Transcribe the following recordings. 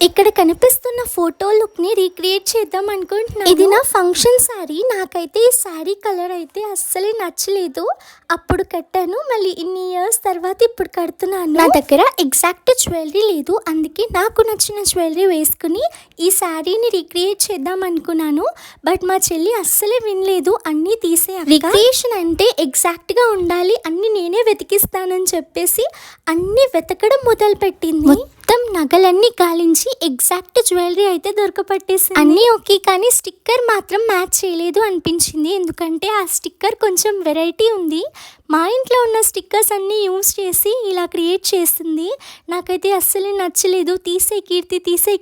ఇక్కడ కనిపిస్తున్న photo look ని రీక్రియేట్ చేద్దాం అనుకుంటున్నాను. ఇది నా ఫంక్షన్ శారీ. నాకైతే ఈ శారీ కలర్ అయితే అస్సలే నచ్చలేదు. అప్పుడు కట్టాను, మళ్ళీ ఇన్ని ఇయర్స్ తర్వాత ఇప్పుడు కడుతున్నాను. నా దగ్గర ఎగ్జాక్ట్ జ్యువెలరీ లేదు, అందుకే నాకు నచ్చిన జ్యువెలరీ వేసుకుని ఈ శారీని రీక్రియేట్ చేద్దాం అనుకున్నాను. బట్ మా చెల్లి అస్సలే వినలేదు, అన్నీ తీసే రీక్రియేషన్ అంటే ఎగ్జాక్ట్ గా ఉండాలి, అన్ని నేనే వెతికిస్తానని చెప్పేసి అన్ని వెతకడం మొదలు పెట్టింది. మొత్తం నగలన్నీ గాలించి ఎగ్జాక్ట్ జ్యువెలరీ అయితే దొరకపట్టేసింది. అన్నీ ఓకే, కానీ స్టిక్కర్ మాత్రం మ్యాచ్ చేయలేదు అనిపించింది. ఎందుకంటే ఆ స్టిక్కర్ కొంచెం వెరైటీ ఉంది. మా ఇంట్లో ఉన్న స్టిక్కర్స్ అన్నీ యూజ్ చేసి ఇలా క్రియేట్ చేసింది. నాకైతే అస్సలు నచ్చలేదు. తీసే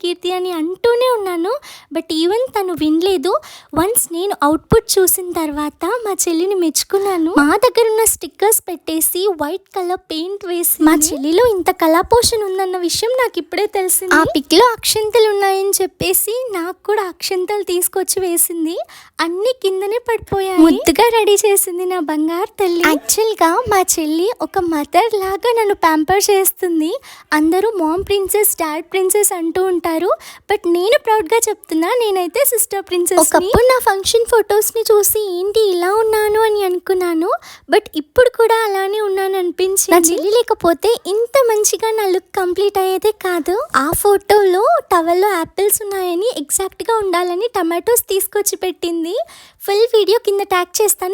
కీర్తి అని అంటూనే ఉన్నాను, బట్ ఈవెన్ తను వినలేదు. వన్స్ నేను అవుట్పుట్ చూసిన తర్వాత మా చెల్లిని మెచ్చుకున్నాను. మా దగ్గర ఉన్న స్టిక్కర్స్ పెట్టేసి వైట్ కలర్ పెయింట్ వేసి మా చెల్లిలో ఇంత కళాపోషణ ఉందన్న విషయం నాకు ఇప్పుడే తెలిసింది. ఆ పిక్ లో అక్షంతలు ఉన్నాయని చెప్పేసి నాకు కూడా అక్షంతలు తీసుకొచ్చి వేసింది. అన్ని కిందనే పడిపోయాయి. ముద్దుగా రెడీ చేసింది నా బంగారు తల్లి. యాక్చువల్గా మా చెల్లి ఒక మదర్ లాగా నన్ను ప్యాంపర్ చేస్తుంది. అందరూ మామ్ ప్రిన్సెస్, డాడ్ ప్రిన్సెస్ అంటూ ఉంటారు, బట్ నేను ప్రౌడ్గా చెప్తున్నా, నేనైతే సిస్టర్ ప్రిన్సెస్. ఒకప్పుడు నా ఫంక్షన్ ఫొటోస్ని చూసి ఏంటి ఇలా ఉన్నాను అని అనుకున్నాను, బట్ ఇప్పుడు కూడా అలానే ఉన్నాను అనిపించింది. నా చెల్లి లేకపోతే ఇంత మంచిగా నా లుక్ కంప్లీట్ అయ్యేదే కాదు. ఆ ఫోటోలో టవల్లో యాపిల్స్ ఉన్నాయని, ఎగ్జాక్ట్గా ఉండాలని టమాటోస్ తీసుకొచ్చి పెట్టింది. ఫుల్ వీడియో కింద ట్యాగ్ చేస్తాను.